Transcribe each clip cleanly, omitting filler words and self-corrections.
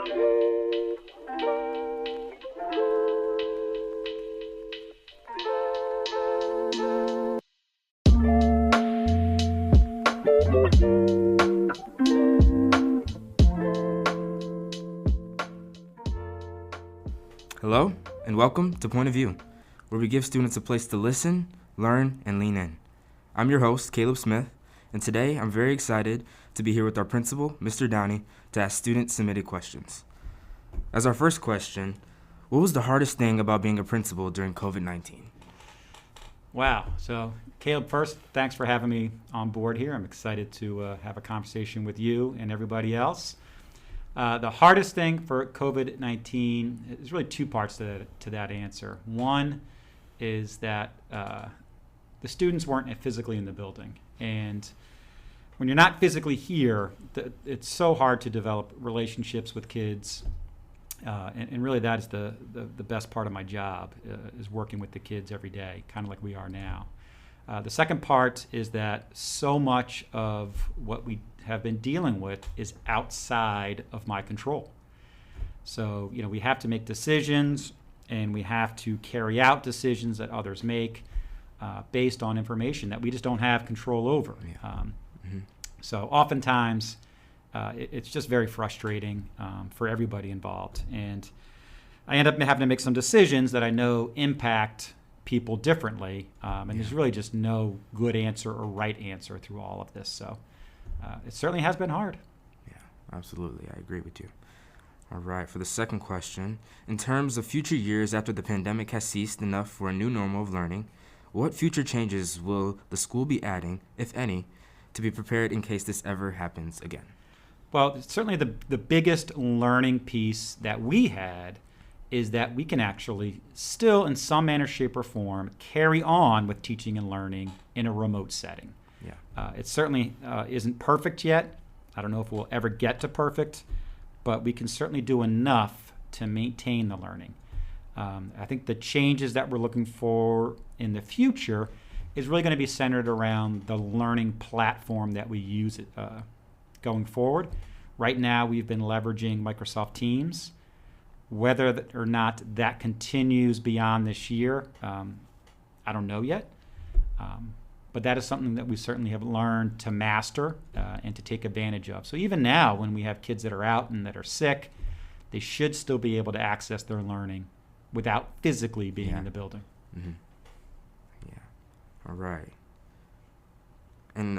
Hello, and welcome to Point of View, where we give students a place to listen, learn, and lean in. I'm your host, Caleb Smith, and today I'm very excited to be here with our principal, Mr. Downey, to ask student-submitted questions. As our first question, what was the hardest thing about being a principal during COVID-19? Wow. So, Caleb, first, thanks for having me on board here. I'm excited to have a conversation with you and everybody else. The hardest thing for COVID-19 is really two parts to that answer. One is that the students weren't physically in the building. And when you're not physically here, it's so hard to develop relationships with kids. And really that is the best part of my job, is working with the kids every day, kind of like we are now. The second part is that so much of what we have been dealing with is outside of my control. So, we have to make decisions, and we have to carry out decisions that others make based on information that we just don't have control over. Yeah. So oftentimes, it's just very frustrating for everybody involved. And I end up having to make some decisions that I know impact people differently. There's really just no good answer or right answer through all of this. So it certainly has been hard. Yeah, absolutely. I agree with you. All right, for the second question, in terms of future years after the pandemic has ceased enough for a new normal of learning, what future changes will the school be adding, if any, to be prepared in case this ever happens again? Well, certainly the biggest learning piece that we had is that we can actually still, in some manner, shape, or form, carry on with teaching and learning in a remote setting. Yeah. It certainly isn't perfect yet. I don't know if we'll ever get to perfect, but we can certainly do enough to maintain the learning. I think the changes that we're looking for in the future is really going to be centered around the learning platform that we use going forward. Right now, we've been leveraging Microsoft Teams. Whether or not that continues beyond this year, I don't know yet. But that is something that we certainly have learned to master and to take advantage of. So even now, when we have kids that are out and that are sick, they should still be able to access their learning without physically being in the building. Mm-hmm. Yeah. All right. And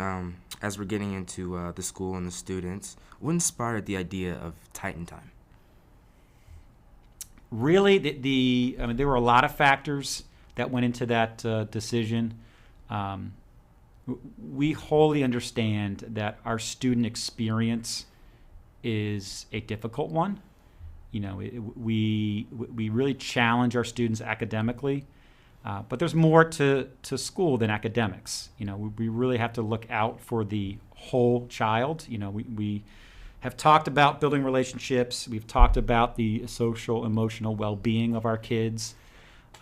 as we're getting into the school and the students, what inspired the idea of Titan Time? Really, there were a lot of factors that went into that decision. We wholly understand that our student experience is a difficult one. We really challenge our students academically, but there's more to school than academics. We really have to look out for the whole child. We have talked about building relationships. We've talked about the social, emotional well-being of our kids,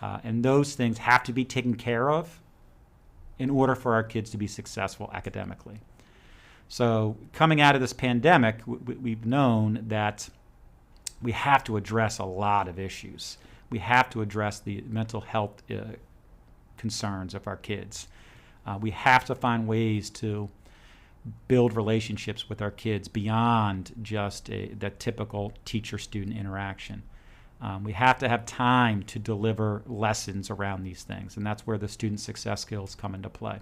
and those things have to be taken care of in order for our kids to be successful academically. So coming out of this pandemic, we've known that we have to address a lot of issues. We have to address the mental health concerns of our kids. We have to find ways to build relationships with our kids beyond just the typical teacher-student interaction. We have to have time to deliver lessons around these things, and that's where the student success skills come into play.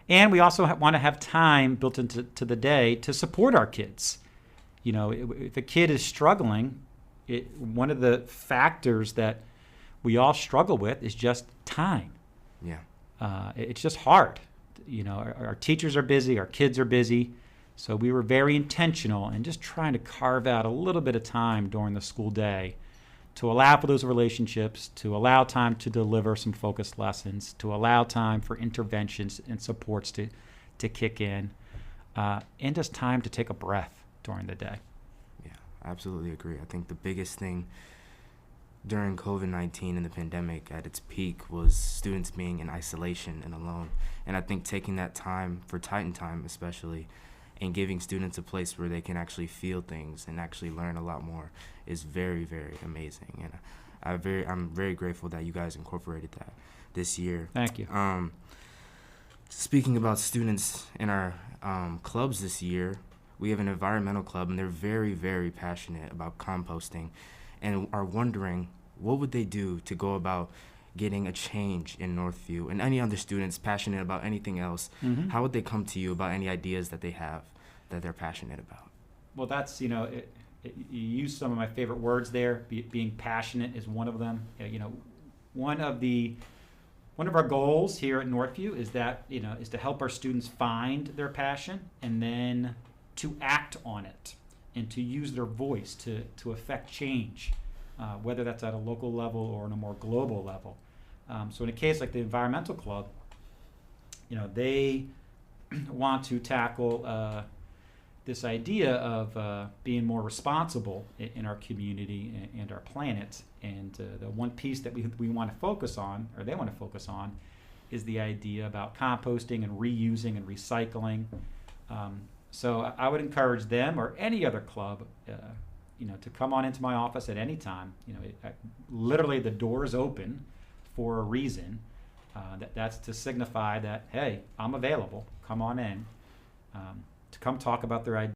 And we also want to have time built into the day to support our kids. If a kid is struggling, one of the factors that we all struggle with is just time. Yeah. It's just hard. Our teachers are busy, our kids are busy. So we were very intentional in just trying to carve out a little bit of time during the school day to allow for those relationships, to allow time to deliver some focused lessons, to allow time for interventions and supports to kick in, and just time to take a breath during the day. Yeah, I absolutely agree. I think the biggest thing during COVID-19 and the pandemic at its peak was students being in isolation and alone. And I think taking that time for Titan Time especially and giving students a place where they can actually feel things and actually learn a lot more is very, very amazing. And I'm very grateful that you guys incorporated that this year. Thank you. Speaking about students in our clubs this year, we have an environmental club, and they're very, very passionate about composting and are wondering what would they do to go about getting a change in Northview, and any other students passionate about anything else. Mm-hmm. How would they come to you about any ideas that they have that they're passionate about? Well, that's, you you use some of my favorite words there. Being passionate is one of them. One of our goals here at Northview is that, is to help our students find their passion and then to act on it and to use their voice to affect change, whether that's at a local level or on a more global level. So in a case like the Environmental Club, they want to tackle this idea of being more responsible in our community and our planet. And the one piece that we want to focus on, or they want to focus on, is the idea about composting and reusing and recycling. So I would encourage them or any other club, to come on into my office at any time. Literally the door is open for a reason. That's to signify that, hey, I'm available. Come on in to come talk about their ideas.